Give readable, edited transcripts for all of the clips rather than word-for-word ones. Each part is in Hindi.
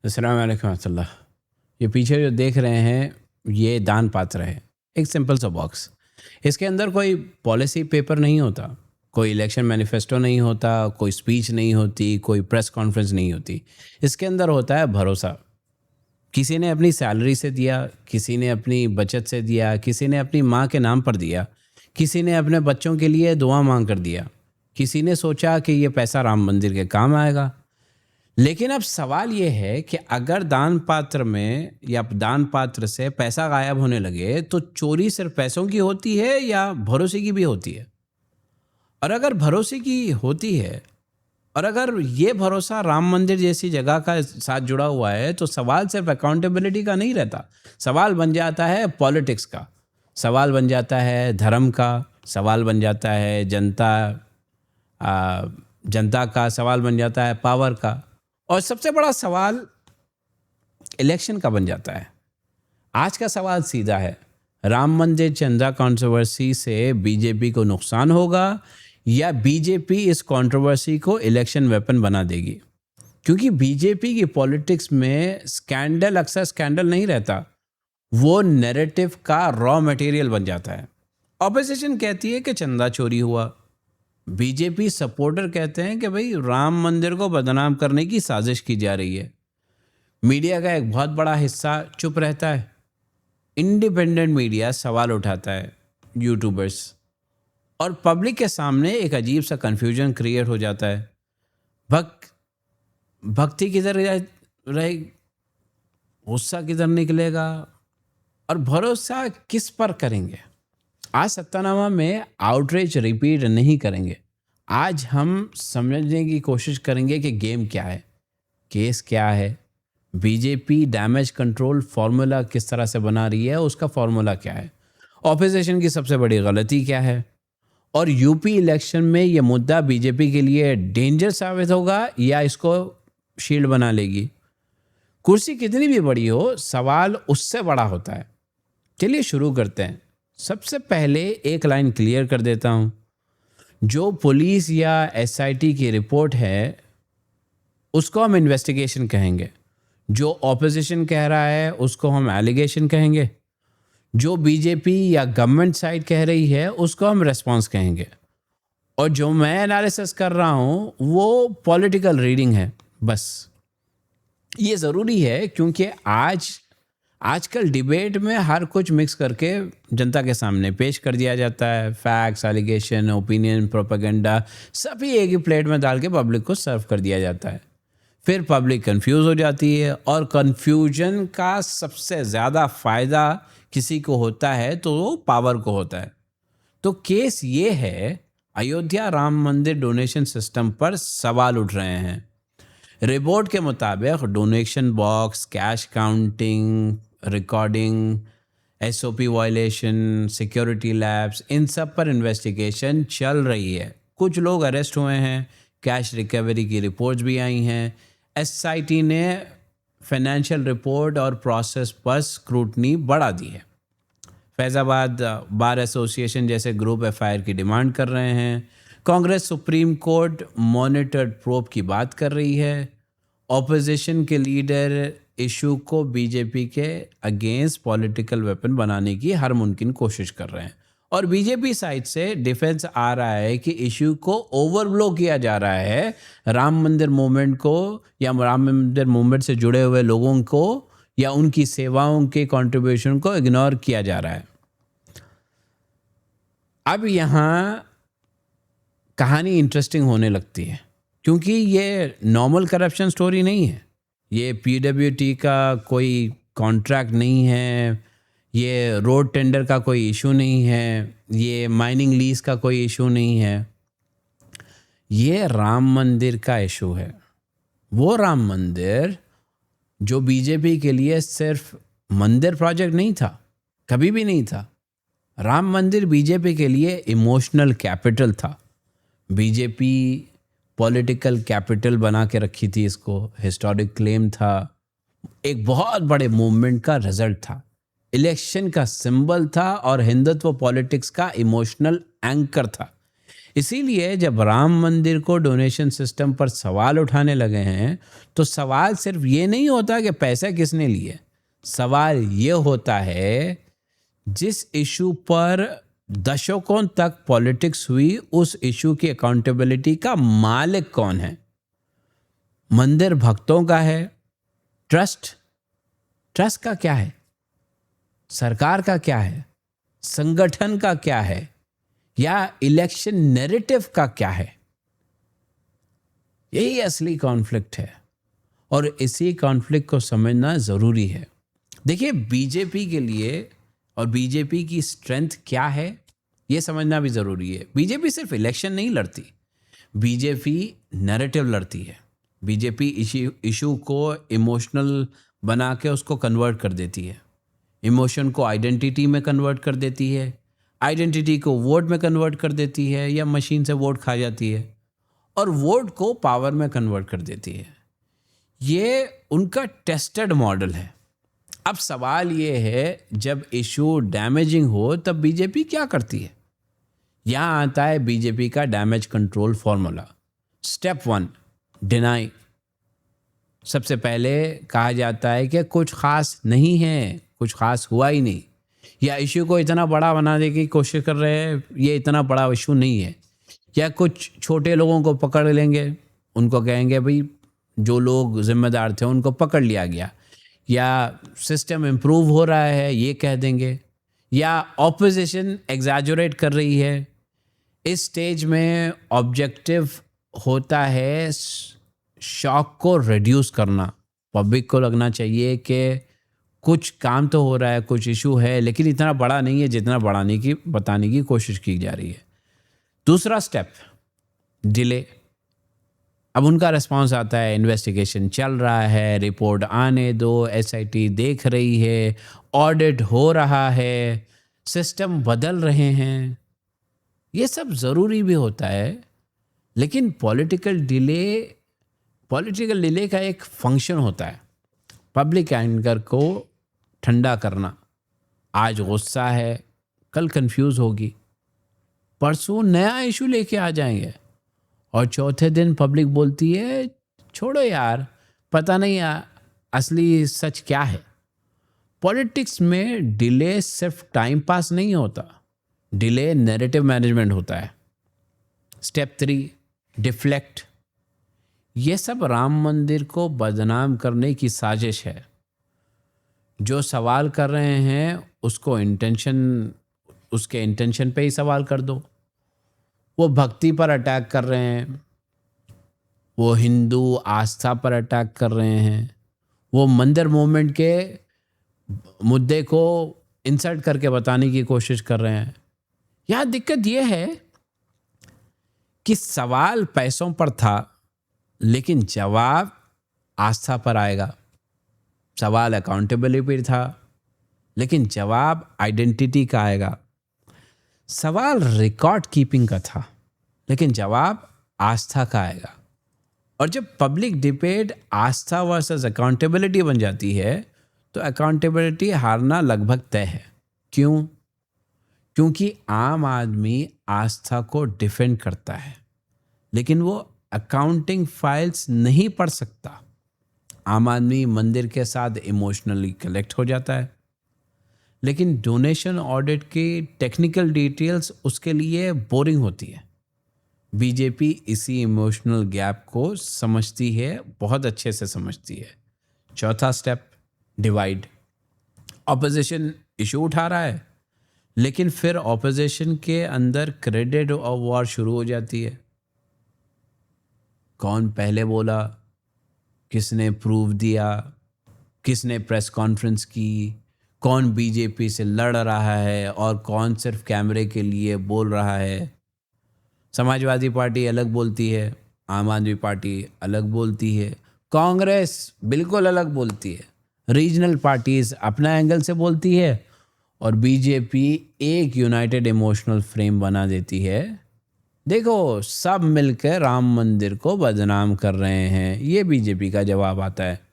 अस्सलाम वालेकुम रहमतुल्लाह। ये पीछे जो देख रहे हैं ये दान पात्र है। एक सिंपल सा बॉक्स। इसके अंदर कोई पॉलिसी पेपर नहीं होता, कोई इलेक्शन मैनिफेस्टो नहीं होता, कोई स्पीच नहीं होती, कोई प्रेस कॉन्फ्रेंस नहीं होती। इसके अंदर होता है भरोसा। किसी ने अपनी सैलरी से दिया, किसी ने अपनी बचत से दिया, किसी ने अपनी माँ के नाम पर दिया, किसी ने अपने बच्चों के लिए दुआ मांग कर दिया, किसी ने सोचा कि ये पैसा राम मंदिर के काम आएगा। लेकिन अब सवाल ये है कि अगर दान पात्र में या दान पात्र से पैसा गायब होने लगे तो चोरी सिर्फ पैसों की होती है या भरोसे की भी होती है? और अगर भरोसे की होती है और अगर ये भरोसा राम मंदिर जैसी जगह का साथ जुड़ा हुआ है तो सवाल सिर्फ अकाउंटेबिलिटी का नहीं रहता, सवाल बन जाता है पॉलिटिक्स का, सवाल बन जाता है धर्म का, सवाल बन जाता है जनता का, सवाल बन जाता है पावर का, और सबसे बड़ा सवाल इलेक्शन का बन जाता है। आज का सवाल सीधा है, राम मंदिर चंदा कंट्रोवर्सी से बीजेपी को नुकसान होगा या बीजेपी इस कंट्रोवर्सी को इलेक्शन वेपन बना देगी? क्योंकि बीजेपी की पॉलिटिक्स में स्कैंडल अक्सर स्कैंडल नहीं रहता, वो नैरेटिव का रॉ मटेरियल बन जाता है। ऑपोजिशन कहती है कि चंदा चोरी हुआ, बीजेपी सपोर्टर कहते हैं कि भाई राम मंदिर को बदनाम करने की साजिश की जा रही है। मीडिया का एक बहुत बड़ा हिस्सा चुप रहता है, इंडिपेंडेंट मीडिया सवाल उठाता है, यूट्यूबर्स, और पब्लिक के सामने एक अजीब सा कंफ्यूजन क्रिएट हो जाता है। भक्ति किधर रहे, गुस्सा किधर निकलेगा और भरोसा किस पर करेंगे? आज सत्तानामा में आउटरीच रिपीट नहीं करेंगे। आज हम समझने की कोशिश करेंगे कि गेम क्या है, केस क्या है, बीजेपी डैमेज कंट्रोल फार्मूला किस तरह से बना रही है, उसका फार्मूला क्या है, ऑपोजिशन की सबसे बड़ी गलती क्या है, और यूपी इलेक्शन में यह मुद्दा बीजेपी के लिए डेंजर साबित होगा या इसको शील्ड बना लेगी। कुर्सी कितनी भी बड़ी हो, सवाल उससे बड़ा होता है। चलिए शुरू करते हैं। सबसे पहले एक लाइन क्लियर कर देता हूं, जो पुलिस या एसआईटी की रिपोर्ट है उसको हम इन्वेस्टिगेशन कहेंगे, जो ऑपोजिशन कह रहा है उसको हम एलिगेशन कहेंगे, जो बीजेपी या गवर्नमेंट साइड कह रही है उसको हम रेस्पॉन्स कहेंगे, और जो मैं एनालिसिस कर रहा हूं वो पॉलिटिकल रीडिंग है। बस ये ज़रूरी है क्योंकि आजकल डिबेट में हर कुछ मिक्स करके जनता के सामने पेश कर दिया जाता है। फैक्ट्स, एलिगेशन, ओपिनियन, प्रोपेगेंडा सभी एक ही प्लेट में डाल के पब्लिक को सर्व कर दिया जाता है। फिर पब्लिक कंफ्यूज हो जाती है, और कंफ्यूजन का सबसे ज़्यादा फ़ायदा किसी को होता है तो वो पावर को होता है। तो केस ये है, अयोध्या राम मंदिर डोनेशन सिस्टम पर सवाल उठ रहे हैं। रिपोर्ट के मुताबिक donation box, cash counting, recording, SOP violation, security lapses, इन सब पर इन्वेस्टिगेशन चल रही है। कुछ लोग अरेस्ट हुए हैं, कैश रिकवरी की रिपोर्ट्स भी आई हैं। एसआईटी ने फाइनेंशियल रिपोर्ट और प्रोसेस पर स्क्रूटनी बढ़ा दी है। फैज़ाबाद बार एसोसिएशन जैसे ग्रुप एफआईआर की डिमांड कर रहे हैं। Congress supreme court monitored probe की बात कर रही है। ऑपोजिशन के लीडर इशू को बीजेपी के अगेंस्ट पॉलिटिकल वेपन बनाने की हर मुमकिन कोशिश कर रहे हैं, और बीजेपी साइड से डिफेंस आ रहा है कि इशू को ओवरब्लो किया जा रहा है, राम मंदिर मूवमेंट को या राम मंदिर मूवमेंट से जुड़े हुए लोगों को या उनकी सेवाओं के कंट्रीब्यूशन को इग्नोर किया जा रहा है। अब यहाँ कहानी इंटरेस्टिंग होने लगती है, क्योंकि ये नॉर्मल करप्शन स्टोरी नहीं है, ये पीडब्ल्यूटी का कोई कॉन्ट्रैक्ट नहीं है, ये रोड टेंडर का कोई इशू नहीं है, ये माइनिंग लीज का कोई इशू नहीं है, ये राम मंदिर का इशू है। वो राम मंदिर जो बीजेपी के लिए सिर्फ मंदिर प्रोजेक्ट नहीं था, कभी भी नहीं था। राम मंदिर बीजेपी के लिए इमोशनल कैपिटल था। बीजेपी पॉलिटिकल कैपिटल बना के रखी थी इसको, हिस्टोरिक क्लेम था, एक बहुत बड़े मूवमेंट का रिजल्ट था, इलेक्शन का सिंबल था, और हिंदुत्व पॉलिटिक्स का इमोशनल एंकर था। इसीलिए जब राम मंदिर को डोनेशन सिस्टम पर सवाल उठाने लगे हैं, तो सवाल सिर्फ ये नहीं होता कि पैसे किसने लिए, सवाल ये होता है जिस इशू पर दशकों तक पॉलिटिक्स हुई, उस इशू की अकाउंटेबिलिटी का मालिक कौन है। मंदिर भक्तों का है, ट्रस्ट का क्या है, सरकार का क्या है, संगठन का क्या है, या इलेक्शन नैरेटिव का क्या है। यही असली कॉन्फ्लिक्ट है और इसी कॉन्फ्लिक्ट को समझना ज़रूरी है। देखिए, बीजेपी के लिए और बीजेपी की स्ट्रेंथ क्या है ये समझना भी ज़रूरी है। बीजेपी सिर्फ इलेक्शन नहीं लड़ती, बीजेपी नैरेटिव लड़ती है। बीजेपी इशू को इमोशनल बना के उसको कन्वर्ट कर देती है, इमोशन को आइडेंटिटी में कन्वर्ट कर देती है, आइडेंटिटी को वोट में कन्वर्ट कर देती है या मशीन से वोट खा जाती है, और वोट को पावर में कन्वर्ट कर देती है। ये उनका टेस्टेड मॉडल है। अब सवाल ये है, जब इशू डैमेजिंग हो तब बीजेपी क्या करती है। यहाँ आता है बीजेपी का damage control formula. Step 1, deny. सबसे पहले कहा जाता है कि कुछ खास नहीं है, कुछ खास हुआ ही नहीं, या इशू को इतना बड़ा बनाने की कोशिश कर रहे हैं, ये इतना बड़ा इशू नहीं है, या कुछ छोटे लोगों को पकड़ लेंगे, उनको कहेंगे भाई जो लोग जिम्मेदार थे उनको पकड़ लिया गया, या सिस्टम इम्प्रूव हो रहा है ये कह देंगे, या ऑपोजिशन एग्जैजरेट कर रही है। इस स्टेज में ऑब्जेक्टिव होता है शॉक को रिड्यूस करना। पब्लिक को लगना चाहिए कि कुछ काम तो हो रहा है, कुछ इशू है, लेकिन इतना बड़ा नहीं है जितना बताने की कोशिश की जा रही है। दूसरा स्टेप, डिले। अब उनका रिस्पांस आता है, इन्वेस्टिगेशन चल रहा है, रिपोर्ट आने दो, एसआईटी देख रही है, ऑडिट हो रहा है, सिस्टम बदल रहे हैं। ये सब ज़रूरी भी होता है, लेकिन पॉलिटिकल डिले का एक फंक्शन होता है, पब्लिक एंगर को ठंडा करना। आज गुस्सा है, कल कंफ्यूज होगी, परसों नया इशू लेके आ जाएंगे, और चौथे दिन पब्लिक बोलती है छोड़ो यार, पता नहीं असली सच क्या है। पॉलिटिक्स में डिले सिर्फ टाइम पास नहीं होता, डिले नैरेटिव मैनेजमेंट होता है। Step 3, deflect. ये सब राम मंदिर को बदनाम करने की साजिश है। जो सवाल कर रहे हैं उसके इंटेंशन पे ही सवाल कर दो। वो भक्ति पर अटैक कर रहे हैं, वो हिंदू आस्था पर अटैक कर रहे हैं, वो मंदिर मूवमेंट के मुद्दे को इंसर्ट करके बताने की कोशिश कर रहे हैं। यहाँ दिक्कत ये है कि सवाल पैसों पर था, लेकिन जवाब आस्था पर आएगा। सवाल अकाउंटेबिलिटी पर था, लेकिन जवाब आइडेंटिटी का आएगा। सवाल रिकॉर्ड कीपिंग का था, लेकिन जवाब आस्था का आएगा। और जब पब्लिक डिबेट आस्था वर्सेस अकाउंटेबिलिटी बन जाती है, तो अकाउंटेबिलिटी हारना लगभग तय है। क्यों? क्योंकि आम आदमी आस्था को डिफेंड करता है, लेकिन वो अकाउंटिंग फाइल्स नहीं पढ़ सकता। आम आदमी मंदिर के साथ इमोशनली कनेक्ट हो जाता है, लेकिन डोनेशन ऑडिट की टेक्निकल डिटेल्स उसके लिए बोरिंग होती है। बीजेपी इसी इमोशनल गैप को समझती है, बहुत अच्छे से समझती है। चौथा स्टेप, डिवाइड। ऑपोजिशन इशू उठा रहा है, लेकिन फिर ऑपोजिशन के अंदर क्रेडिट और वॉर शुरू हो जाती है। कौन पहले बोला, किसने प्रूफ दिया, किसने प्रेस कॉन्फ्रेंस की, कौन बीजेपी से लड़ रहा है और कौन सिर्फ कैमरे के लिए बोल रहा है। समाजवादी पार्टी अलग बोलती है, आम आदमी पार्टी अलग बोलती है, कांग्रेस बिल्कुल अलग बोलती है, रीजनल पार्टीज अपना एंगल से बोलती है, और बीजेपी एक यूनाइटेड इमोशनल फ्रेम बना देती है। देखो, सब मिलकर राम मंदिर को बदनाम कर रहे हैं, ये बीजेपी का जवाब आता है।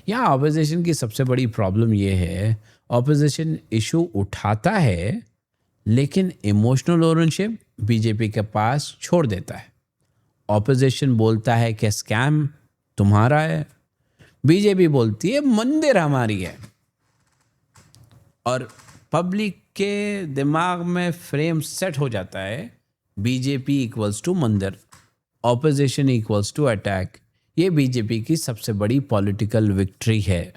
यहाँ ऑपोजिशन की सबसे बड़ी प्रॉब्लम ये है, ऑपोजिशन इशू उठाता है, लेकिन इमोशनल ओनरशिप बीजेपी के पास छोड़ देता है। ऑपोजिशन बोलता है कि स्कैम तुम्हारा है, बीजेपी बोलती है मंदिर हमारी है। और पब्लिक के दिमाग में फ्रेम सेट हो जाता है, बीजेपी इक्वल्स टू मंदिर, ऑपोजिशन इक्वल्स टू अटैक। ये बीजेपी की सबसे बड़ी पॉलिटिकल विक्ट्री है।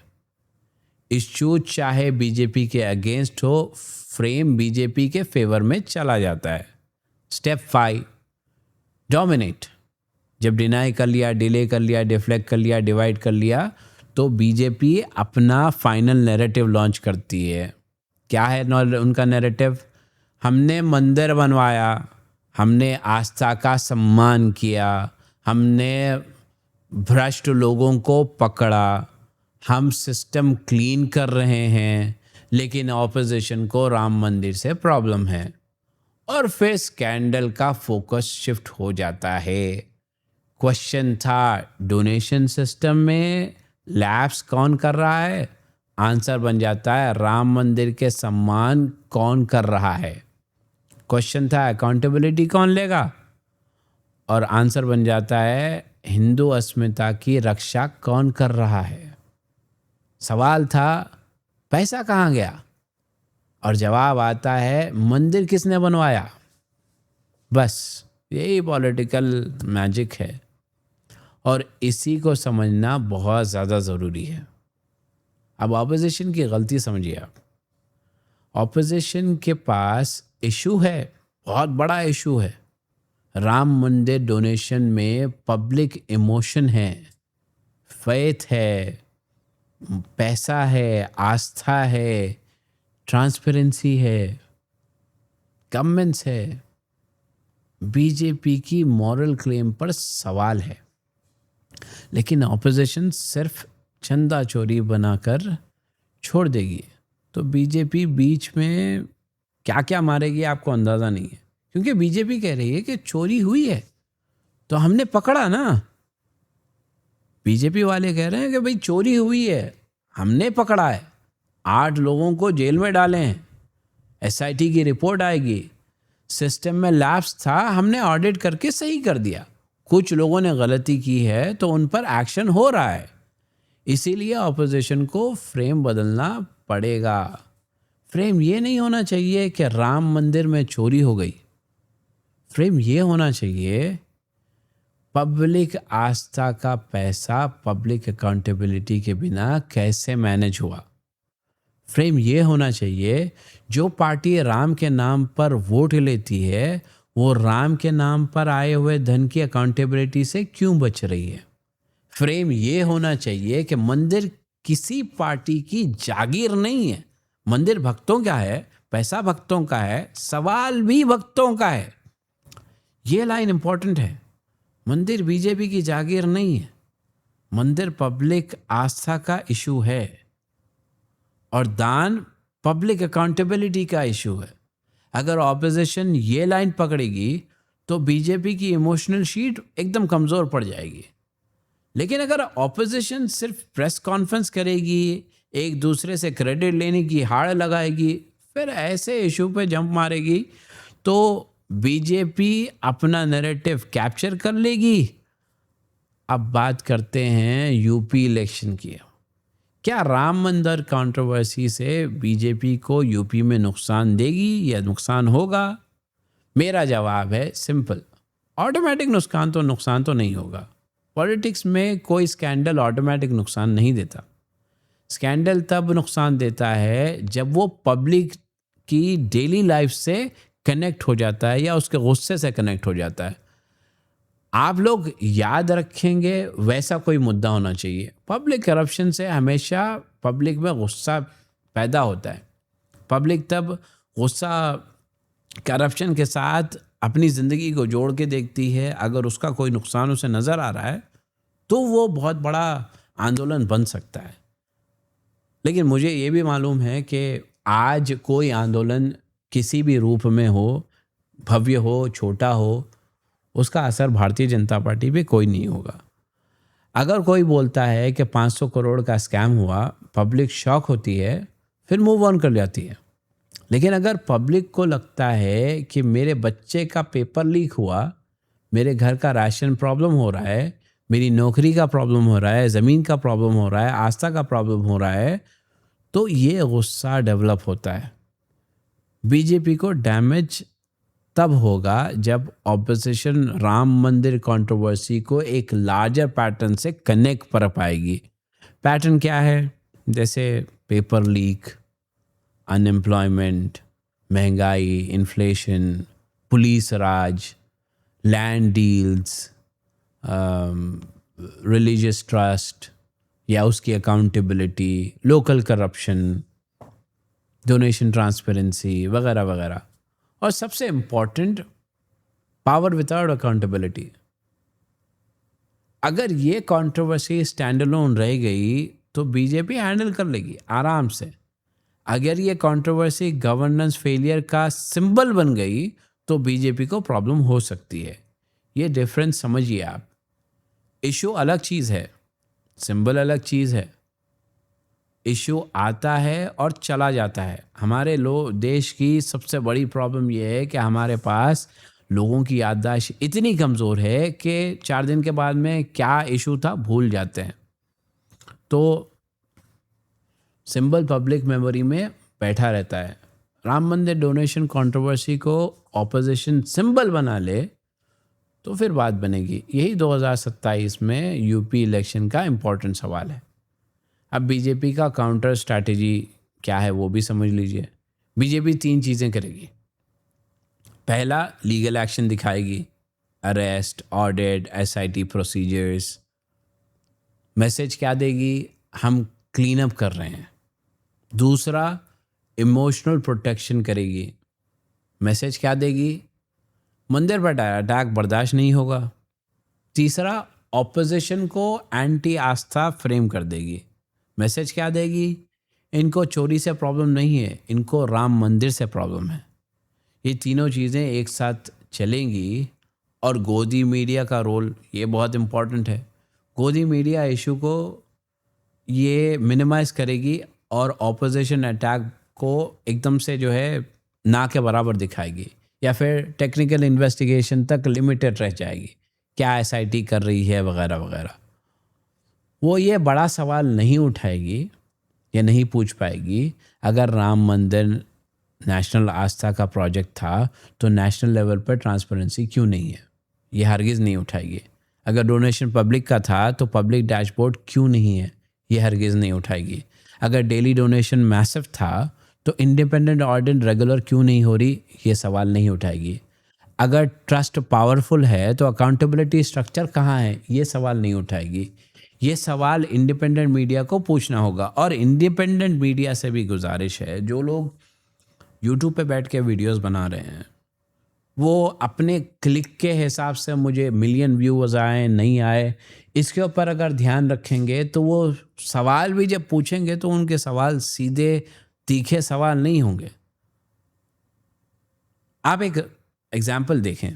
इश्यू चाहे बीजेपी के अगेंस्ट हो, फ्रेम बीजेपी के फेवर में चला जाता है। Step 5, dominate. जब डिनाई कर लिया, डिले कर लिया, डिफ्लेक्ट कर लिया, डिवाइड कर लिया, तो बीजेपी अपना फाइनल नैरेटिव लॉन्च करती है। क्या है उनका नैरेटिव? हमने मंदिर बनवाया, हमने आस्था का सम्मान किया, हमने भ्रष्ट लोगों को पकड़ा, हम सिस्टम क्लीन कर रहे हैं, लेकिन ऑपोजिशन को राम मंदिर से प्रॉब्लम है। और फिर स्कैंडल का फोकस शिफ्ट हो जाता है। क्वेश्चन था डोनेशन सिस्टम में लैप्स कौन कर रहा है? आंसर बन जाता है राम मंदिर के सम्मान कौन कर रहा है। क्वेश्चन था अकाउंटेबिलिटी कौन लेगा? और आंसर बन जाता है हिंदू अस्मिता की रक्षा कौन कर रहा है। सवाल था पैसा कहाँ गया? और जवाब आता है मंदिर किसने बनवाया। बस यही पॉलिटिकल मैजिक है, और इसी को समझना बहुत ज़्यादा ज़रूरी है। अब ऑपोजिशन की गलती समझिए आप। ऑपोजिशन के पास इशू है, बहुत बड़ा इशू है। राम मंदिर डोनेशन में पब्लिक इमोशन है, फेथ है, पैसा है, आस्था है, ट्रांसपेरेंसी है, गवर्नेंस है। बीजेपी की मॉरल क्लेम पर सवाल है, लेकिन ऑपोजिशन सिर्फ चंदा चोरी बनाकर छोड़ देगी। तो बीजेपी बीच में क्या क्या मारेगी आपको अंदाज़ा नहीं है, क्योंकि बीजेपी कह रही है कि चोरी हुई है तो हमने पकड़ा ना। बीजेपी वाले कह रहे हैं कि भाई चोरी हुई है, हमने पकड़ा है, 8 लोगों को जेल में डाले हैं, एसआईटी की रिपोर्ट आएगी, सिस्टम में लैप्स था, हमने ऑडिट करके सही कर दिया। कुछ लोगों ने गलती की है तो उन पर एक्शन हो रहा है। इसीलिए ऑपोजिशन को फ्रेम बदलना पड़ेगा। फ्रेम ये नहीं होना चाहिए कि राम मंदिर में चोरी हो गई। फ्रेम ये होना चाहिए पब्लिक आस्था का पैसा पब्लिक अकाउंटेबिलिटी के बिना कैसे मैनेज हुआ। फ्रेम ये होना चाहिए जो पार्टी राम के नाम पर वोट लेती है वो राम के नाम पर आए हुए धन की अकाउंटेबिलिटी से क्यों बच रही है। फ्रेम ये होना चाहिए कि मंदिर किसी पार्टी की जागीर नहीं है। मंदिर भक्तों का है, पैसा भक्तों का है, सवाल भी भक्तों का है। ये लाइन इंपॉर्टेंट है। मंदिर बीजेपी की जागीर नहीं है, मंदिर पब्लिक आस्था का इशू है, और दान पब्लिक अकाउंटेबिलिटी का इशू है। अगर ऑपोजिशन ये लाइन पकड़ेगी तो बीजेपी की इमोशनल शीट एकदम कमज़ोर पड़ जाएगी। लेकिन अगर ऑपोजिशन सिर्फ प्रेस कॉन्फ्रेंस करेगी, एक दूसरे से क्रेडिट लेने की हाड़ लगाएगी, फिर ऐसे इशू पे जंप मारेगी, तो बीजेपी अपना नैरेटिव कैप्चर कर लेगी। अब बात करते हैं यूपी इलेक्शन की। क्या राम मंदिर कंट्रोवर्सी से बीजेपी को यूपी में नुकसान देगी या नुकसान होगा? मेरा जवाब है सिंपल, ऑटोमेटिक नुकसान तो नहीं होगा। पॉलिटिक्स में कोई स्कैंडल ऑटोमेटिक नुकसान नहीं देता। स्कैंडल तब नुकसान देता है जब वो पब्लिक की डेली लाइफ से कनेक्ट हो जाता है या उसके गुस्से से कनेक्ट हो जाता है। आप लोग याद रखेंगे वैसा कोई मुद्दा होना चाहिए। पब्लिक करप्शन से हमेशा पब्लिक में गुस्सा पैदा होता है। पब्लिक तब गुस्सा करप्शन के साथ अपनी ज़िंदगी को जोड़ के देखती है। अगर उसका कोई नुकसान उसे नज़र आ रहा है तो वो बहुत बड़ा आंदोलन बन सकता है। लेकिन मुझे ये भी मालूम है कि आज कोई आंदोलन किसी भी रूप में हो, भव्य हो, छोटा हो, उसका असर भारतीय जनता पार्टी पे कोई नहीं होगा। अगर कोई बोलता है कि 500 करोड़ का स्कैम हुआ, पब्लिक शॉक होती है, फिर मूव ऑन कर जाती है। लेकिन अगर पब्लिक को लगता है कि मेरे बच्चे का पेपर लीक हुआ, मेरे घर का राशन प्रॉब्लम हो रहा है, मेरी नौकरी का प्रॉब्लम हो रहा है, ज़मीन का प्रॉब्लम हो रहा है, आस्था का प्रॉब्लम हो रहा है, तो ये गुस्सा डेवलप होता है। बीजेपी को डैमेज तब होगा जब ऑपोजिशन राम मंदिर कंट्रोवर्सी को एक लार्जर पैटर्न से कनेक्ट कर पाएगी। पैटर्न क्या है? जैसे पेपर लीक, अनएम्प्लॉयमेंट, महंगाई, इन्फ्लेशन, पुलिस राज, लैंड डील्स, रिलीजियस ट्रस्ट या उसकी accountability, local corruption, donation transparency वगैरह वगैरह। और सबसे इम्पॉर्टेंट, पावर विदाउट अकाउंटेबिलिटी। अगर ये कंट्रोवर्सी स्टैंड अलोन रह गई तो बीजेपी हैंडल कर लेगी आराम से। अगर ये कंट्रोवर्सी गवर्नेंस फेलियर का सिंबल बन गई तो बीजेपी को प्रॉब्लम हो सकती है। ये डिफरेंस समझिए आप। इशू अलग चीज़ है, सिंबल अलग चीज़ है। इशू आता है और चला जाता है। हमारे देश की सबसे बड़ी प्रॉब्लम यह है कि हमारे पास लोगों की याददाश्त इतनी कमज़ोर है कि 4 दिन के बाद में क्या इशू था भूल जाते हैं। तो सिंबल पब्लिक मेमोरी में बैठा रहता है। राम मंदिर डोनेशन कंट्रोवर्सी को ऑपोजिशन सिंबल बना ले तो फिर बात बनेगी। यही 2027 में यूपी इलेक्शन का इम्पोर्टेंट सवाल है। अब बीजेपी का काउंटर स्ट्रैटेजी क्या है वो भी समझ लीजिए। बीजेपी 3 चीज़ें करेगी। पहला, लीगल एक्शन दिखाएगी, arrest, audit, SIT procedures. Message क्या देगी? हम क्लीन अप कर रहे हैं। दूसरा, इमोशनल प्रोटेक्शन करेगी। मैसेज क्या देगी? मंदिर पर अटैक बर्दाश्त नहीं होगा। तीसरा, ऑपोजिशन को एंटी आस्था फ्रेम कर देगी। मैसेज क्या देगी? इनको चोरी से प्रॉब्लम नहीं है, इनको राम मंदिर से प्रॉब्लम है। ये तीनों चीज़ें एक साथ चलेंगी। और गोदी मीडिया का रोल ये बहुत इम्पॉर्टेंट है। गोदी मीडिया इशू को ये मिनिमाइज़ करेगी और ऑपोजिशन अटैक को एकदम से जो है ना के बराबर दिखाएगी, या फिर टेक्निकल इन्वेस्टिगेशन तक लिमिटेड रह जाएगी, क्या एसआईटी कर रही है वगैरह वगैरह। वो ये बड़ा सवाल नहीं उठाएगी या नहीं पूछ पाएगी। अगर राम मंदिर नेशनल आस्था का प्रोजेक्ट था तो नेशनल लेवल पर ट्रांसपेरेंसी क्यों नहीं है, ये हरगिज़ नहीं उठाएगी। अगर डोनेशन पब्लिक का था तो पब्लिक डैशबोर्ड क्यों नहीं है, ये हरगिज़ नहीं उठाएगी। अगर डेली डोनेशन मैसिव था तो इंडिपेंडेंट ऑडिट रेगुलर क्यों नहीं हो रही, ये सवाल नहीं उठाएगी। अगर ट्रस्ट पावरफुल है तो अकाउंटेबिलिटी स्ट्रक्चर कहाँ है, ये सवाल नहीं उठाएगी। ये सवाल इंडिपेंडेंट मीडिया को पूछना होगा। और इंडिपेंडेंट मीडिया से भी गुजारिश है, जो लोग यूट्यूब पे बैठ के वीडियोस बना रहे हैं वो अपने क्लिक के हिसाब से मुझे मिलियन व्यूअर्स आए नहीं आए इसके ऊपर अगर ध्यान रखेंगे तो वो सवाल भी जब पूछेंगे तो उनके सवाल सीधे तीखे सवाल नहीं होंगे। आप एक एग्जाम्पल देखें,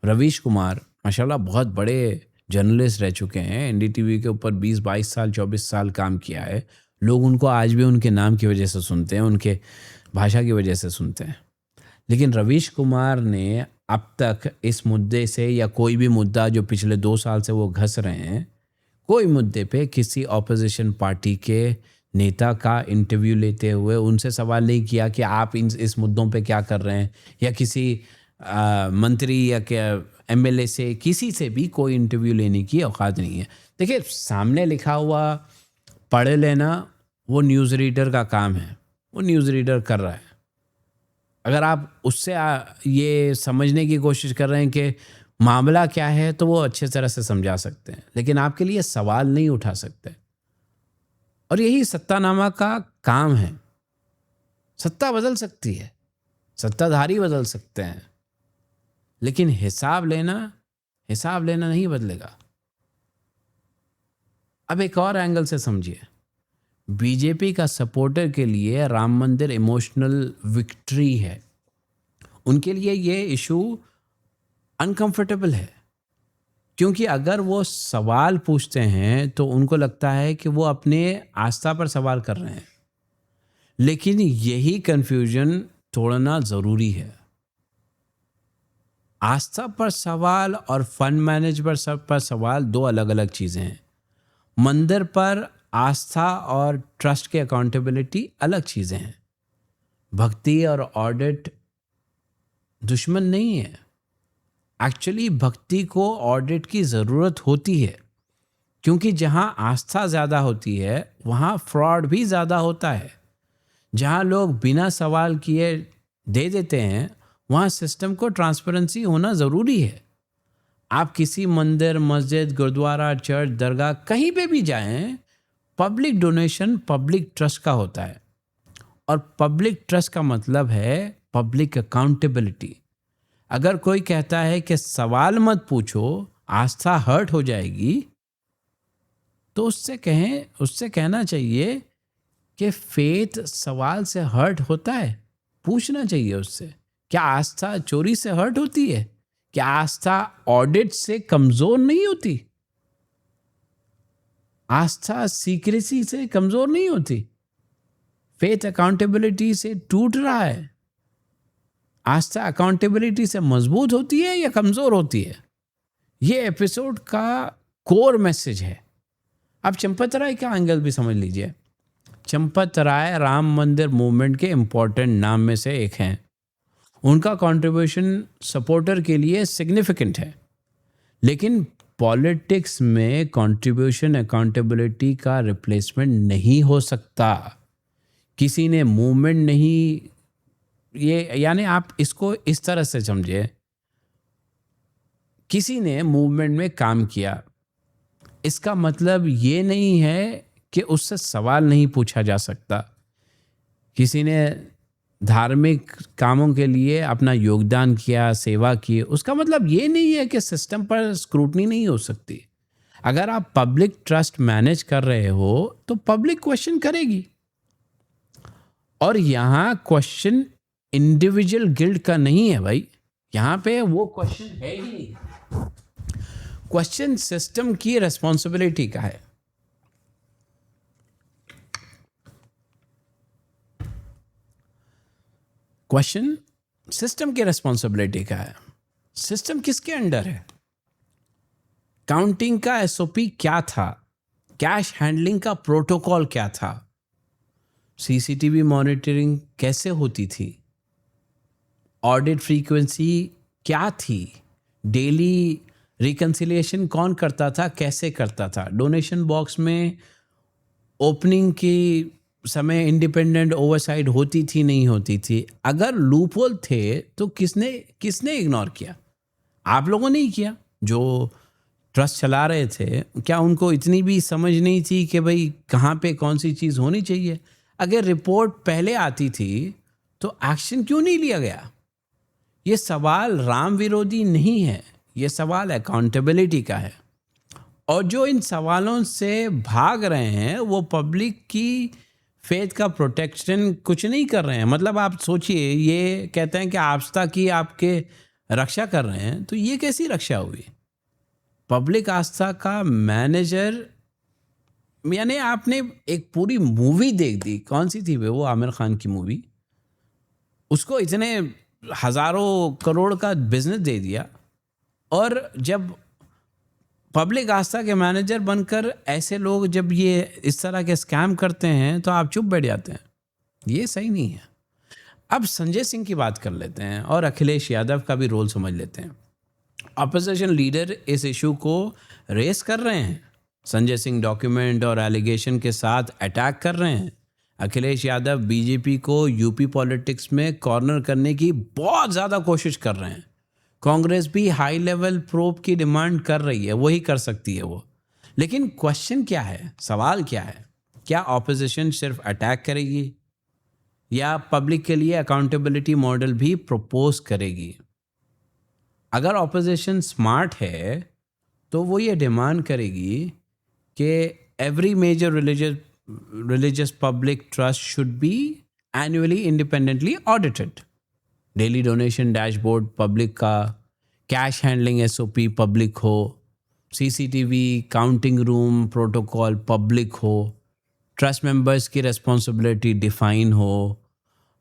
रवीश कुमार माशाल्लाह बहुत बड़े जर्नलिस्ट रह चुके हैं, एनडीटीवी के ऊपर 20-22 साल 24 साल काम किया है। लोग उनको आज भी उनके नाम की वजह से सुनते हैं, उनके भाषा की वजह से सुनते हैं। लेकिन रवीश कुमार ने अब तक इस मुद्दे से, या कोई भी मुद्दा जो पिछले 2 साल से वो घस रहे हैं, कोई मुद्दे पे किसी ऑपोजिशन पार्टी के नेता का इंटरव्यू लेते हुए उनसे सवाल नहीं किया कि आप इस मुद्दों पे क्या कर रहे हैं, या किसी मंत्री या एमएलए से किसी से भी कोई इंटरव्यू लेने की औकात नहीं है। देखिए, सामने लिखा हुआ पढ़ लेना वो न्यूज़ रीडर का काम है, वो न्यूज़ रीडर कर रहा है। अगर आप उससे ये समझने की कोशिश कर रहे हैं कि मामला क्या है तो वो अच्छे तरह से समझा सकते हैं, लेकिन आपके लिए सवाल नहीं उठा सकते। और यही सत्तानामा का काम है। सत्ता बदल सकती है, सत्ताधारी बदल सकते हैं, लेकिन हिसाब लेना नहीं बदलेगा। अब एक और एंगल से समझिए, बीजेपी का सपोर्टर के लिए राम मंदिर इमोशनल विक्ट्री है। उनके लिए ये इशू अनकंफर्टेबल है, क्योंकि अगर वो सवाल पूछते हैं तो उनको लगता है कि वो अपने आस्था पर सवाल कर रहे हैं। लेकिन यही कन्फ्यूजन तोड़ना ज़रूरी है। आस्था पर सवाल और फंड मैनेजमेंट पर सवाल दो अलग अलग चीज़ें हैं। मंदिर पर आस्था और ट्रस्ट की अकाउंटेबिलिटी अलग चीज़ें हैं। भक्ति और ऑडिट दुश्मन नहीं है। एक्चुअली भक्ति को ऑडिट की ज़रूरत होती है, क्योंकि जहाँ आस्था ज़्यादा होती है वहाँ फ्रॉड भी ज़्यादा होता है। जहाँ लोग बिना सवाल किए दे देते हैं वहाँ सिस्टम को ट्रांसपेरेंसी होना ज़रूरी है। आप किसी मंदिर, मस्जिद, गुरुद्वारा, चर्च, दरगाह कहीं पे भी जाएं, पब्लिक डोनेशन पब्लिक ट्रस्ट का होता है। और पब्लिक ट्रस्ट का मतलब है पब्लिक अकाउंटेबिलिटी। अगर कोई कहता है कि सवाल मत पूछो, आस्था हर्ट हो जाएगी, तो उससे कहना चाहिए कि फेथ सवाल से हर्ट होता है। पूछना चाहिए उससे, क्या आस्था चोरी से हर्ट होती है? क्या आस्था ऑडिट से कमजोर नहीं होती? आस्था सीक्रेसी से कमजोर नहीं होती? फेथ अकाउंटेबिलिटी से टूट रहा है। आस्था अकाउंटेबिलिटी से मजबूत होती है या कमजोर होती है? ये एपिसोड का कोर मैसेज है। अब चंपत राय का एंगल भी समझ लीजिए। चंपत राय राम मंदिर मूवमेंट के इम्पोर्टेंट नाम में से एक हैं। उनका कंट्रीब्यूशन सपोर्टर के लिए सिग्निफिकेंट है, लेकिन पॉलिटिक्स में कंट्रीब्यूशन अकाउंटेबिलिटी का रिप्लेसमेंट नहीं हो सकता। किसी ने मूवमेंट नहीं, ये यानी आप इसको इस तरह से समझिए, किसी ने मूवमेंट में काम किया, इसका मतलब ये नहीं है कि उससे सवाल नहीं पूछा जा सकता। किसी ने धार्मिक कामों के लिए अपना योगदान किया, सेवा की, उसका मतलब ये नहीं है कि सिस्टम पर स्क्रूटनी नहीं हो सकती। अगर आप पब्लिक ट्रस्ट मैनेज कर रहे हो तो पब्लिक क्वेश्चन करेगी। और यहाँ क्वेश्चन इंडिविजुअल गिल्ड का नहीं है भाई, यहाँ पे वो क्वेश्चन है ही नहीं। क्वेश्चन सिस्टम की रेस्पॉन्सिबिलिटी का है। क्वेश्चन सिस्टम की रेस्पॉन्सिबिलिटी का है। सिस्टम किसके अंडर है? काउंटिंग का एसओपी क्या था? कैश हैंडलिंग का प्रोटोकॉल क्या था? सीसीटीवी मॉनिटरिंग कैसे होती थी? ऑडिट फ्रीक्वेंसी क्या थी? डेली रिकंसिलिएशन कौन करता था, कैसे करता था? डोनेशन बॉक्स में ओपनिंग की समय इंडिपेंडेंट ओवरसाइट होती थी, नहीं होती थी? अगर लूपहोल थे तो किसने इग्नोर किया? आप लोगों ने ही किया। जो ट्रस्ट चला रहे थे, क्या उनको इतनी भी समझ नहीं थी कि भाई कहाँ पे कौन सी चीज़ होनी चाहिए? अगर रिपोर्ट पहले आती थी तो एक्शन क्यों नहीं लिया गया? ये सवाल राम विरोधी नहीं है, ये सवाल अकाउंटेबिलिटी का है। और जो इन सवालों से भाग रहे हैं वो पब्लिक की फेथ का प्रोटेक्शन कुछ नहीं कर रहे हैं। मतलब आप सोचिए, ये कहते हैं कि आस्था की आपके रक्षा कर रहे हैं, तो ये कैसी रक्षा हुई? पब्लिक आस्था का मैनेजर, यानी आपने एक पूरी मूवी देख दी, कौन सी थी वो आमिर खान की मूवी, उसको इतने हजारों करोड़ का बिजनेस दे दिया, और जब पब्लिक आस्था के मैनेजर बनकर ऐसे लोग जब ये इस तरह के स्कैम करते हैं तो आप चुप बैठ जाते हैं। ये सही नहीं है। अब संजय सिंह की बात कर लेते हैं और अखिलेश यादव का भी रोल समझ लेते हैं। अपोजिशन लीडर इस इशू को रेस कर रहे हैं। संजय सिंह डॉक्यूमेंट और एलिगेशन के साथ अटैक कर रहे हैं। अखिलेश यादव बीजेपी को यूपी पॉलिटिक्स में कॉर्नर करने की बहुत ज़्यादा कोशिश कर रहे हैं। कांग्रेस भी हाई लेवल प्रोब की डिमांड कर रही है, वही कर सकती है वो। लेकिन क्वेश्चन क्या है, सवाल क्या है? क्या ऑपोजिशन सिर्फ अटैक करेगी या पब्लिक के लिए अकाउंटेबिलिटी मॉडल भी प्रपोज करेगी? अगर ऑपोजिशन स्मार्ट है तो वो ये डिमांड करेगी कि every major religious public trust should be annually independently audited. Daily donation dashboard public का, कैश हैंडलिंग एसओपी पब्लिक हो, CCTV counting room protocol public हो, ट्रस्ट मेंबर्स की रेस्पॉन्सिबिलिटी डिफाइन हो,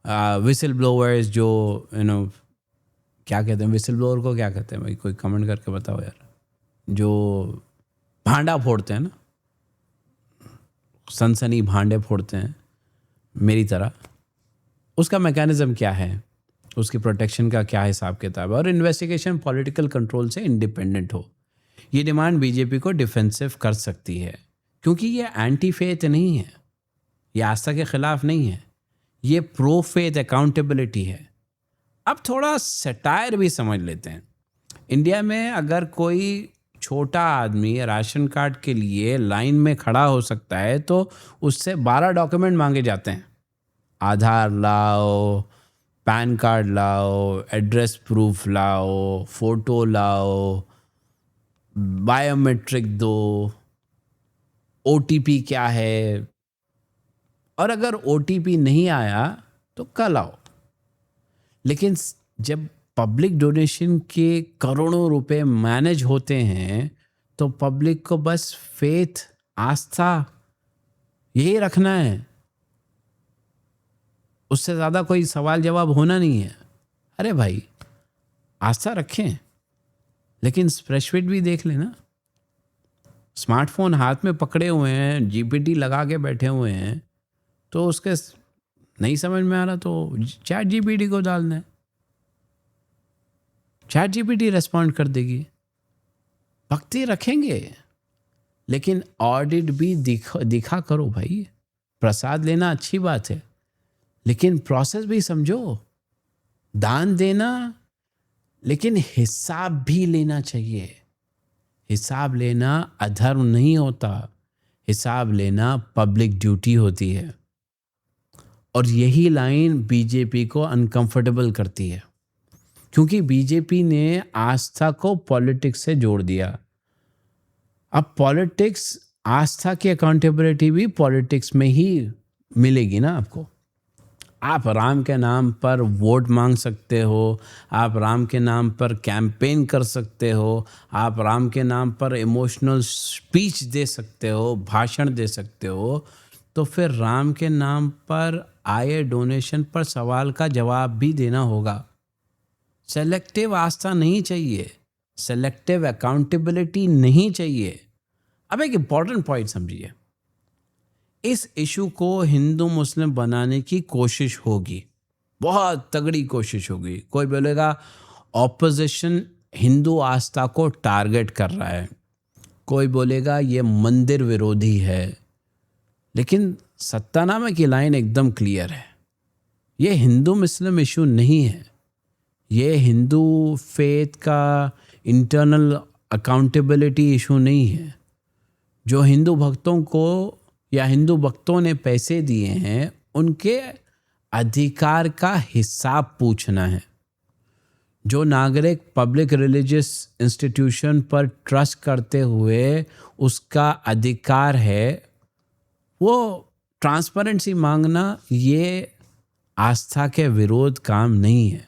विसल ब्लोअर्स जो क्या कहते हैं, विसल ब्लोअर को क्या कहते हैं भाई, कोई कमेंट करके बताओ यार, जो भांडा फोड़ते हैं ना, सनसनी भांडे फोड़ते हैं मेरी तरह, उसका मैकेनिज्म क्या है, उसकी प्रोटेक्शन का क्या हिसाब किताब है, और इन्वेस्टिगेशन पॉलिटिकल कंट्रोल से इंडिपेंडेंट हो। ये डिमांड बीजेपी को डिफेंसिव कर सकती है, क्योंकि ये एंटी फेथ नहीं है, ये आस्था के खिलाफ नहीं है, ये प्रो फेथ अकाउंटेबिलिटी है। अब थोड़ा सटायर भी समझ लेते हैं। इंडिया में अगर कोई छोटा आदमी राशन कार्ड के लिए लाइन में खड़ा हो सकता है तो उससे 12 डॉक्यूमेंट मांगे जाते हैं। आधार लाओ, पैन कार्ड लाओ, एड्रेस प्रूफ लाओ, फोटो लाओ, बायोमेट्रिक दो, ओटीपी क्या है, और अगर ओटीपी नहीं आया तो कल आओ। लेकिन जब पब्लिक डोनेशन के करोड़ों रुपए मैनेज होते हैं तो पब्लिक को बस फेथ, आस्था यही रखना है, उससे ज़्यादा कोई सवाल जवाब होना नहीं है। अरे भाई आस्था रखें, लेकिन स्प्रेडशीट भी देख लेना। स्मार्टफोन हाथ में पकड़े हुए हैं, जीपीटी लगा के बैठे हुए हैं, तो उसके नहीं समझ में आ रहा तो चैट जीपीटी को डालना है, चैट जीपीटी रेस्पॉन्ड कर देगी। भक्ति रखेंगे लेकिन ऑडिट भी दिखा करो भाई। प्रसाद लेना अच्छी बात है, लेकिन प्रोसेस भी समझो। दान देना, लेकिन हिसाब भी लेना चाहिए। हिसाब लेना अधर्म नहीं होता, हिसाब लेना पब्लिक ड्यूटी होती है। और यही लाइन बीजेपी को अनकंफर्टेबल करती है, क्योंकि बीजेपी ने आस्था को पॉलिटिक्स से जोड़ दिया। अब पॉलिटिक्स, आस्था की अकाउंटेबिलिटी भी पॉलिटिक्स में ही मिलेगी ना आपको। आप राम के नाम पर वोट मांग सकते हो, आप राम के नाम पर कैंपेन कर सकते हो, आप राम के नाम पर इमोशनल स्पीच दे सकते हो, भाषण दे सकते हो, तो फिर राम के नाम पर आए डोनेशन पर सवाल का जवाब भी देना होगा। सेलेक्टिव आस्था नहीं चाहिए, सेलेक्टिव अकाउंटेबिलिटी नहीं चाहिए। अब एक इम्पॉर्टेंट पॉइंट समझिए, इस इशू को हिंदू मुस्लिम बनाने की कोशिश होगी, बहुत तगड़ी कोशिश होगी। कोई बोलेगा ऑपोजिशन हिंदू आस्था को टारगेट कर रहा है, कोई बोलेगा ये मंदिर विरोधी है, लेकिन सत्तानामा की लाइन एकदम क्लियर है। ये हिंदू मुस्लिम इशू नहीं है, ये हिंदू फेथ का इंटरनल अकाउंटेबिलिटी इशू नहीं है। जो हिंदू भक्तों को या हिंदू भक्तों ने पैसे दिए हैं, उनके अधिकार का हिसाब पूछना है। जो नागरिक पब्लिक रिलीजियस इंस्टीट्यूशन पर ट्रस्ट करते हुए उसका अधिकार है, वो ट्रांसपेरेंसी मांगना ये आस्था के विरोध काम नहीं है।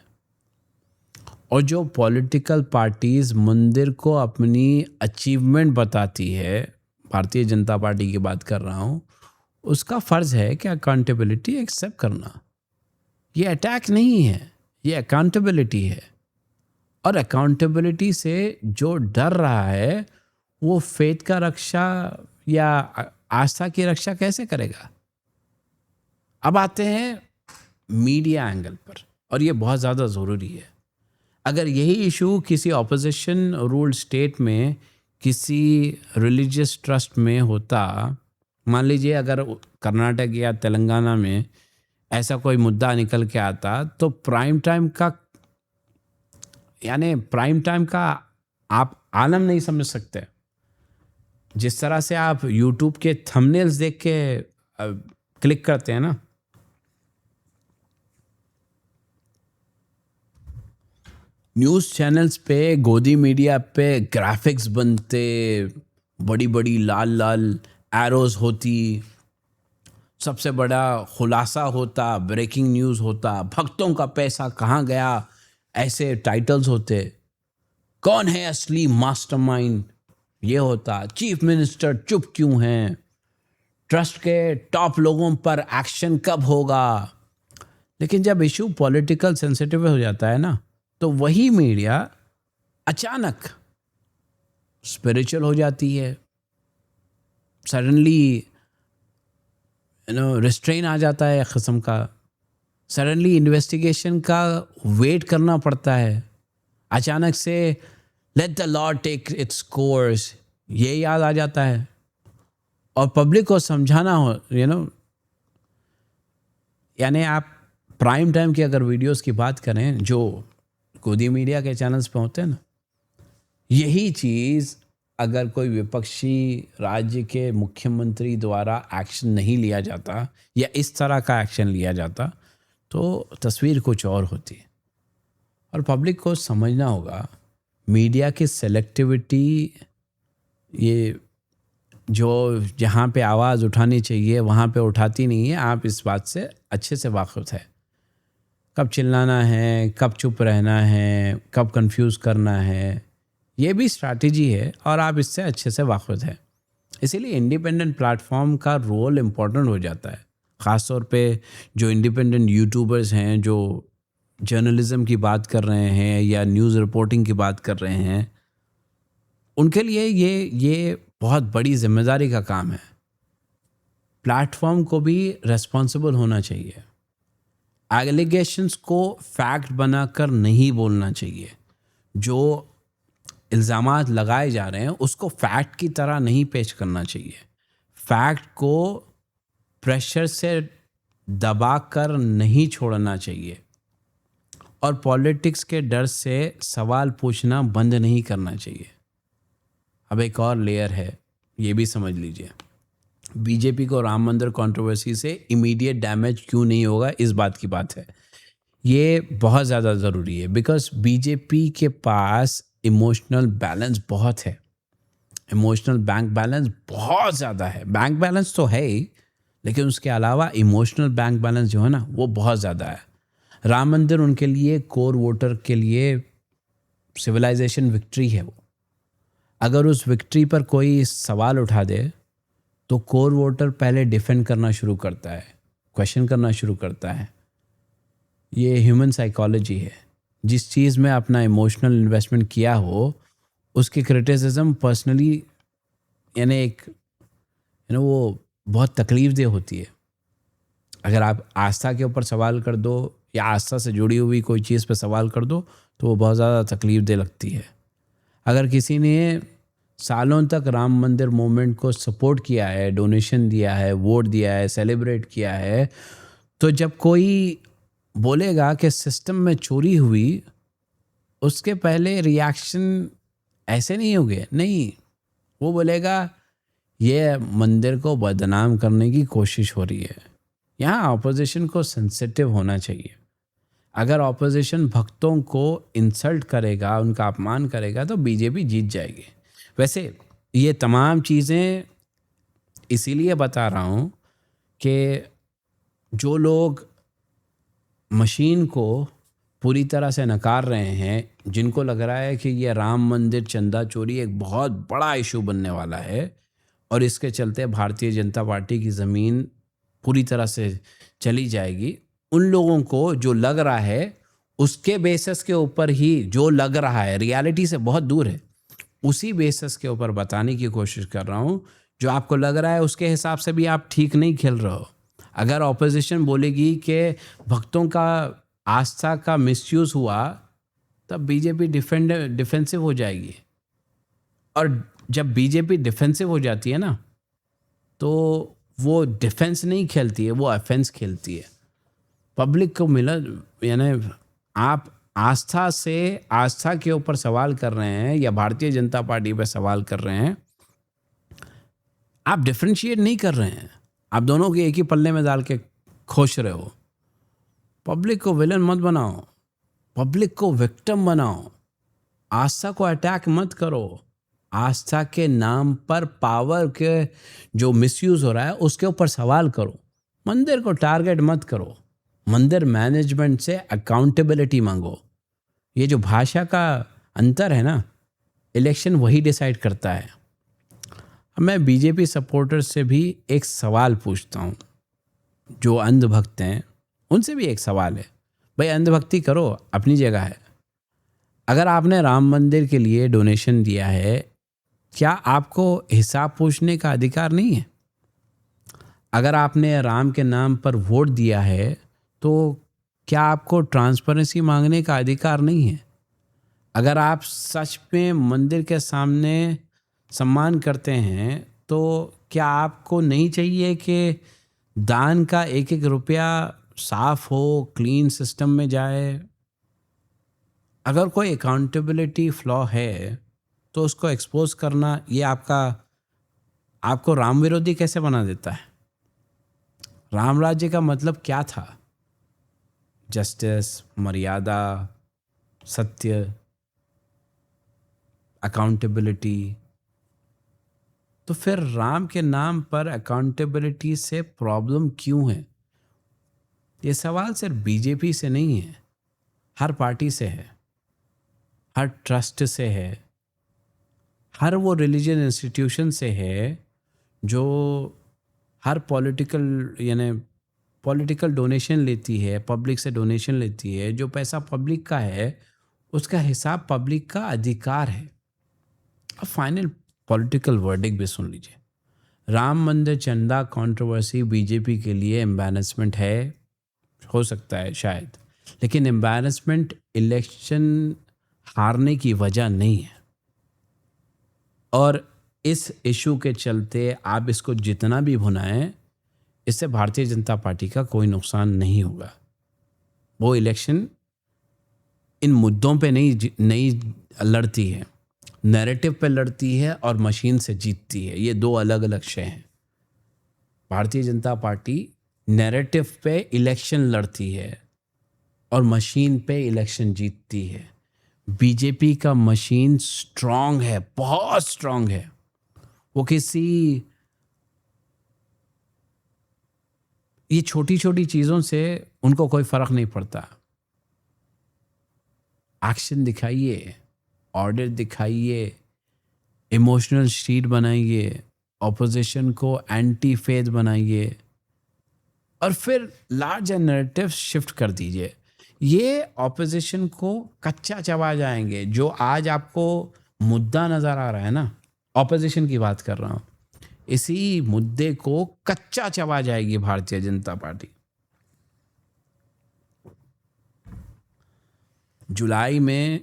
और जो पॉलिटिकल पार्टीज मंदिर को अपनी अचीवमेंट बताती है, भारतीय जनता पार्टी की बात कर रहा हूँ, उसका फ़र्ज़ है कि अकाउंटेबिलिटी एक्सेप्ट करना। ये अटैक नहीं है, ये अकाउंटेबिलिटी है। और अकाउंटेबिलिटी से जो डर रहा है वो फेथ का रक्षा या आस्था की रक्षा कैसे करेगा। अब आते हैं मीडिया एंगल पर, और ये बहुत ज़्यादा ज़रूरी है। अगर यही इशू किसी ऑपोजिशन रूल्ड स्टेट में, किसी रिलीजियस ट्रस्ट में होता, मान लीजिए अगर कर्नाटक या तेलंगाना में ऐसा कोई मुद्दा निकल के आता, तो प्राइम टाइम का आप आलम नहीं समझ सकते। जिस तरह से आप यूट्यूब के थंबनेल्स देख के क्लिक करते हैं ना, न्यूज़ चैनल्स पे, गोदी मीडिया पे ग्राफिक्स बनते, बड़ी बड़ी लाल लाल एरोज होती, सबसे बड़ा खुलासा होता, ब्रेकिंग न्यूज़ होता, भक्तों का पैसा कहाँ गया, ऐसे टाइटल्स होते। कौन है असली मास्टरमाइंड, ये होता। चीफ मिनिस्टर चुप क्यों हैं, ट्रस्ट के टॉप लोगों पर एक्शन कब होगा। लेकिन जब इशू पॉलिटिकल सेंसिटिव हो जाता है ना, तो वही मीडिया अचानक स्पिरिचुअल हो जाती है, सडनली रिस्ट्रेन आ जाता है एक किस्म का, सडनली इन्वेस्टिगेशन का वेट करना पड़ता है, अचानक से let the law take its course ये याद आ जाता है, और पब्लिक को समझाना हो यानी आप प्राइम टाइम की अगर वीडियोस की बात करें जो गोदी मीडिया के चैनल्स पे होते हैं ना, यही चीज़ अगर कोई विपक्षी राज्य के मुख्यमंत्री द्वारा एक्शन नहीं लिया जाता या इस तरह का एक्शन लिया जाता तो तस्वीर कुछ और होती। और पब्लिक को समझना होगा मीडिया की सेलेक्टिविटी, ये जो जहाँ पे आवाज़ उठानी चाहिए वहाँ पे उठाती नहीं है। आप इस बात से अच्छे से वाकिफ़ है, कब चिल्लाना है, कब चुप रहना है, कब कंफ्यूज करना है, ये भी स्ट्रैटेजी है और आप इससे अच्छे से वाकिफ़ है। इसीलिए इंडिपेंडेंट प्लेटफॉर्म का रोल इम्पोर्टेंट हो जाता है, ख़ास तौर पे जो इंडिपेंडेंट यूट्यूबर्स हैं जो जर्नलिज़म की बात कर रहे हैं या न्यूज़ रिपोर्टिंग की बात कर रहे हैं, उनके लिए ये बहुत बड़ी जिम्मेदारी का काम है। प्लेटफॉर्म को भी रेस्पॉन्सिबल होना चाहिए, एलिगेशंस को फैक्ट बनाकर नहीं बोलना चाहिए, जो इल्ज़ामात लगाए जा रहे हैं उसको फैक्ट की तरह नहीं पेश करना चाहिए, फैक्ट को प्रेशर से दबा कर नहीं छोड़ना चाहिए, और पॉलिटिक्स के डर से सवाल पूछना बंद नहीं करना चाहिए। अब एक और लेयर है, ये भी समझ लीजिए, बीजेपी को राम मंदिर कंट्रोवर्सी से इमीडिएट डैमेज क्यों नहीं होगा, इस बात की बात है। ये बहुत ज़्यादा ज़रूरी है बिकॉज बीजेपी के पास इमोशनल बैलेंस बहुत है, इमोशनल बैंक बैलेंस बहुत ज़्यादा है। बैंक बैलेंस तो है ही, लेकिन उसके अलावा इमोशनल बैंक बैलेंस जो है ना वो बहुत ज़्यादा है। राम मंदिर उनके लिए कोर वोटर के लिए सिविलाइजेशन विक्ट्री है। वो अगर उस विक्ट्री पर कोई सवाल उठा दे तो कोर वोटर पहले डिफेंड करना शुरू करता है, क्वेश्चन करना शुरू करता है। ये ह्यूमन साइकोलॉजी है, जिस चीज़ में अपना इमोशनल इन्वेस्टमेंट किया हो उसकी क्रिटिसिज्म पर्सनली एक वो बहुत तकलीफ दे होती है। अगर आप आस्था के ऊपर सवाल कर दो या आस्था से जुड़ी हुई कोई चीज़ पर सवाल कर दो तो वो बहुत ज़्यादा तकलीफ दे लगती है। अगर किसी ने सालों तक राम मंदिर मूवमेंट को सपोर्ट किया है, डोनेशन दिया है, वोट दिया है, सेलिब्रेट किया है, तो जब कोई बोलेगा कि सिस्टम में चोरी हुई, उसके पहले रिएक्शन ऐसे नहीं होंगे, नहीं, वो बोलेगा ये मंदिर को बदनाम करने की कोशिश हो रही है। यहाँ ऑपोजिशन को सेंसिटिव होना चाहिए। अगर ऑपोजिशन भक्तों को इंसल्ट करेगा, उनका अपमान करेगा, तो बीजेपी जीत जाएगी। वैसे ये तमाम चीज़ें इसीलिए बता रहा हूँ कि जो लोग मशीन को पूरी तरह से नकार रहे हैं, जिनको लग रहा है कि ये राम मंदिर चंदा चोरी एक बहुत बड़ा इशू बनने वाला है और इसके चलते भारतीय जनता पार्टी की ज़मीन पूरी तरह से चली जाएगी, उन लोगों को जो लग रहा है उसके बेसिस के ऊपर ही, जो लग रहा है रियलिटी से बहुत दूर है, उसी बेसिस के ऊपर बताने की कोशिश कर रहा हूँ। जो आपको लग रहा है उसके हिसाब से भी आप ठीक नहीं खेल रहे हो। अगर ऑपोजिशन बोलेगी कि भक्तों का आस्था का मिसयूज़ हुआ, तब बीजेपी डिफेंसिव हो जाएगी, और जब बीजेपी डिफेंसिव हो जाती है ना तो वो डिफेंस नहीं खेलती है, वो ऑफेंस खेलती है। पब्लिक को मिला, यानी आप आस्था के ऊपर सवाल कर रहे हैं या भारतीय जनता पार्टी पर सवाल कर रहे हैं, आप डिफरेंशिएट नहीं कर रहे हैं, आप दोनों के एक ही पल्ले में डाल के खुश रहे हो। पब्लिक को विलन मत बनाओ, पब्लिक को विक्टिम बनाओ, आस्था को अटैक मत करो, आस्था के नाम पर पावर के जो मिसयूज़ हो रहा है उसके ऊपर सवाल करो। मंदिर को टारगेट मत करो, मंदिर मैनेजमेंट से अकाउंटेबिलिटी मांगो। ये जो भाषा का अंतर है ना, इलेक्शन वही डिसाइड करता है। मैं बीजेपी सपोर्टर्स से भी एक सवाल पूछता हूँ, जो अंधभक्त हैं उनसे भी एक सवाल है, भाई अंधभक्ति करो, अपनी जगह है। अगर आपने राम मंदिर के लिए डोनेशन दिया है, क्या आपको हिसाब पूछने का अधिकार नहीं है? अगर आपने राम के नाम पर वोट दिया है, तो क्या आपको ट्रांसपेरेंसी मांगने का अधिकार नहीं है? अगर आप सच में मंदिर के सामने सम्मान करते हैं, तो क्या आपको नहीं चाहिए कि दान का एक एक रुपया साफ हो, क्लीन सिस्टम में जाए? अगर कोई अकाउंटेबिलिटी फ्लॉ है, तो उसको एक्सपोज करना, ये आपको राम विरोधी कैसे बना देता है? राम राज्य का मतलब क्या था? जस्टिस, मर्यादा, सत्य, अकाउंटेबिलिटी। तो फिर राम के नाम पर अकाउंटेबिलिटी से प्रॉब्लम क्यों है? ये सवाल सिर्फ बीजेपी से नहीं है, हर पार्टी से है, हर ट्रस्ट से है, हर वो रिलीजियन इंस्टीट्यूशन से है जो हर पॉलिटिकल डोनेशन लेती है, पब्लिक से डोनेशन लेती है। जो पैसा पब्लिक का है, उसका हिसाब पब्लिक का अधिकार है। अब फाइनल पॉलिटिकल वर्डिक्ट भी सुन लीजिए। राम मंदिर चंदा कंट्रोवर्सी बीजेपी के लिए एम्बैरेसमेंट है, हो सकता है शायद, लेकिन एम्बैरेसमेंट इलेक्शन हारने की वजह नहीं है। और इस इशू के चलते आप इसको जितना भी भुनाएं, इससे भारतीय जनता पार्टी का कोई नुकसान नहीं होगा। वो इलेक्शन इन मुद्दों पे नहीं लड़ती है, नैरेटिव पे लड़ती है और मशीन से जीतती है। ये दो अलग अलग शय हैं। भारतीय जनता पार्टी नैरेटिव पे इलेक्शन लड़ती है और मशीन पे इलेक्शन जीतती है। बीजेपी का मशीन स्ट्रांग है, बहुत स्ट्रांग है। वो ये छोटी छोटी चीज़ों से उनको कोई फर्क नहीं पड़ता। एक्शन दिखाइए, ऑर्डर दिखाइए, इमोशनल शीट बनाइए, ऑपोजिशन को एंटी फेथ बनाइए और फिर लार्ज नैरेटिव शिफ्ट कर दीजिए। ये ऑपोजिशन को कच्चा चबा जाएंगे। जो आज आपको मुद्दा नज़र आ रहा है ना, ऑपोजिशन की बात कर रहा हूँ, इसी मुद्दे को कच्चा चबा जाएगी भारतीय जनता पार्टी। जुलाई में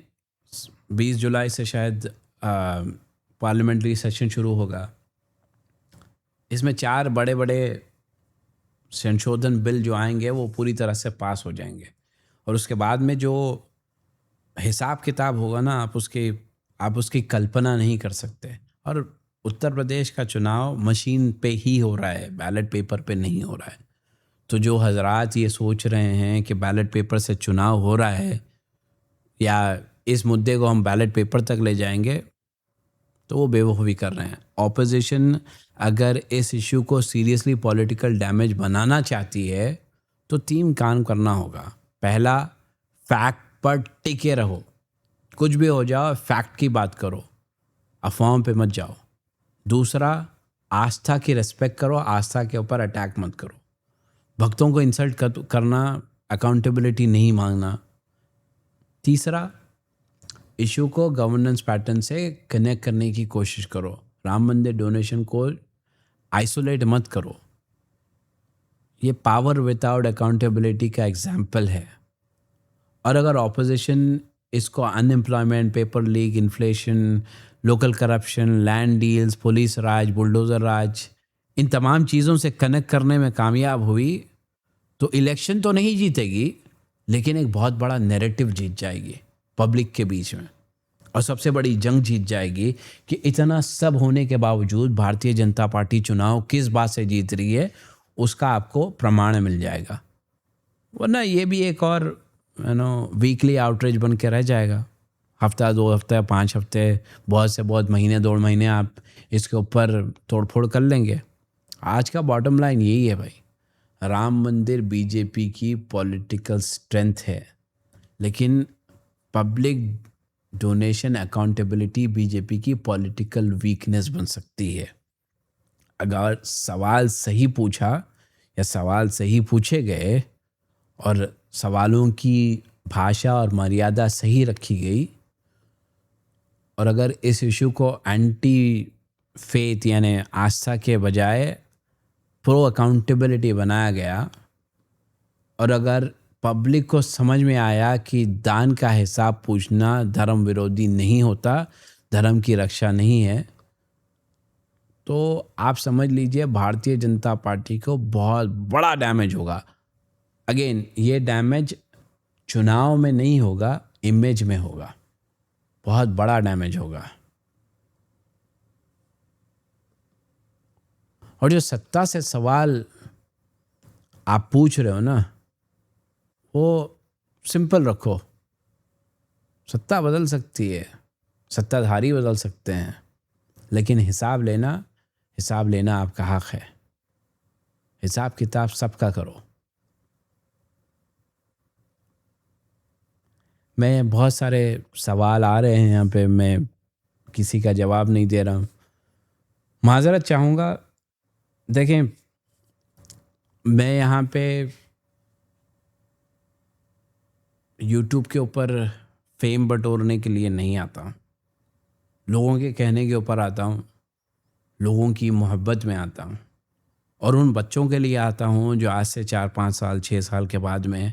20 जुलाई से शायद पार्लियामेंट्री सेशन शुरू होगा। इसमें 4 बड़े बड़े संशोधन बिल जो आएंगे वो पूरी तरह से पास हो जाएंगे और उसके बाद में जो हिसाब किताब होगा ना, आप उसकी कल्पना नहीं कर सकते। और उत्तर प्रदेश का चुनाव मशीन पे ही हो रहा है, बैलेट पेपर पे नहीं हो रहा है। तो जो हजरात ये सोच रहे हैं कि बैलेट पेपर से चुनाव हो रहा है या इस मुद्दे को हम बैलेट पेपर तक ले जाएंगे, तो वो बेवकूफ़ी कर रहे हैं। ऑपोजिशन अगर इस इशू को सीरियसली पॉलिटिकल डैमेज बनाना चाहती है तो 3 काम करना होगा। पहला, फैक्ट पर टिके रहो, कुछ भी हो जाओ फैक्ट की बात करो, अफवाहों पे मत जाओ। दूसरा, आस्था की रिस्पेक्ट करो, आस्था के ऊपर अटैक मत करो। भक्तों को इंसल्ट करना, अकाउंटेबिलिटी नहीं मांगना। तीसरा, इशू को गवर्नेंस पैटर्न से कनेक्ट करने की कोशिश करो। राम मंदिर डोनेशन को आइसोलेट मत करो। ये पावर विदाउट अकाउंटेबिलिटी का एग्जाम्पल है। और अगर ऑपोजिशन इसको unemployment, paper leak, inflation, local corruption, land deals, police raj, bulldozer raj, इन तमाम चीज़ों से कनेक्ट करने में कामयाब हुई तो इलेक्शन तो नहीं जीतेगी, लेकिन एक बहुत बड़ा नैरेटिव जीत जाएगी पब्लिक के बीच में। और सबसे बड़ी जंग जीत जाएगी कि इतना सब होने के बावजूद भारतीय जनता पार्टी चुनाव किस बात से जीत रही है, उसका आपको प्रमाण मिल जाएगा। वरना ये भी एक और वीकली आउटरीच बन के रह जाएगा। हफ्ता, 2 हफ्ते, 5 हफ्ते, बहुत से बहुत महीने, 2 महीने आप इसके ऊपर तोड़फोड़ कर लेंगे। आज का बॉटम लाइन यही है भाई, राम मंदिर बीजेपी की पॉलिटिकल स्ट्रेंथ है, लेकिन पब्लिक डोनेशन अकाउंटेबिलिटी बीजेपी की पॉलिटिकल वीकनेस बन सकती है। अगर सवाल सही पूछा या सवाल सही पूछे गए और सवालों की भाषा और मर्यादा सही रखी गई, और अगर इस इशू को एंटी फेथ यानी आस्था के बजाय प्रो अकाउंटेबिलिटी बनाया गया, और अगर पब्लिक को समझ में आया कि दान का हिसाब पूछना धर्म विरोधी नहीं होता, धर्म की रक्षा नहीं है, तो आप समझ लीजिए भारतीय जनता पार्टी को बहुत बड़ा डैमेज होगा। अगेन, ये डैमेज चुनाव में नहीं होगा, इमेज में होगा, बहुत बड़ा डैमेज होगा। और जो सत्ता से सवाल आप पूछ रहे हो ना, वो सिंपल रखो। सत्ता बदल सकती है, सत्ताधारी बदल सकते हैं, लेकिन हिसाब लेना आपका हक है। हिसाब किताब सबका करो। मैं बहुत सारे सवाल आ रहे हैं यहाँ पे, मैं किसी का जवाब नहीं दे रहा हूँ, माज़रत चाहूँगा। देखें, मैं यहाँ पे यूट्यूब के ऊपर फेम बटोरने के लिए नहीं आता हूँ, लोगों के कहने के ऊपर आता हूँ, लोगों की मोहब्बत में आता हूँ, और उन बच्चों के लिए आता हूँ जो आज से 4-5 साल 6 साल के बाद में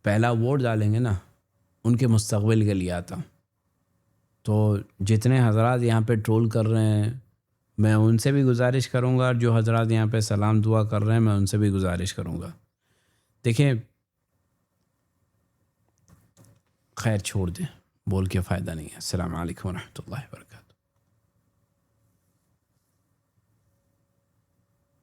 पहला वोट डालेंगे ना, उनके मुस्तक़बिल के लिए आता हूँ। तो जितने हजरात यहाँ पे ट्रोल कर रहे हैं, मैं उनसे भी गुजारिश करूँगा, और जो हजरात यहाँ पे सलाम दुआ कर रहे हैं, मैं उनसे भी गुजारिश करूँगा। देखिए, खैर छोड़ दें, बोल के फ़ायदा नहीं है। अस्सलाम वालेकुम व रहमतुल्लाहि व बरकातहू।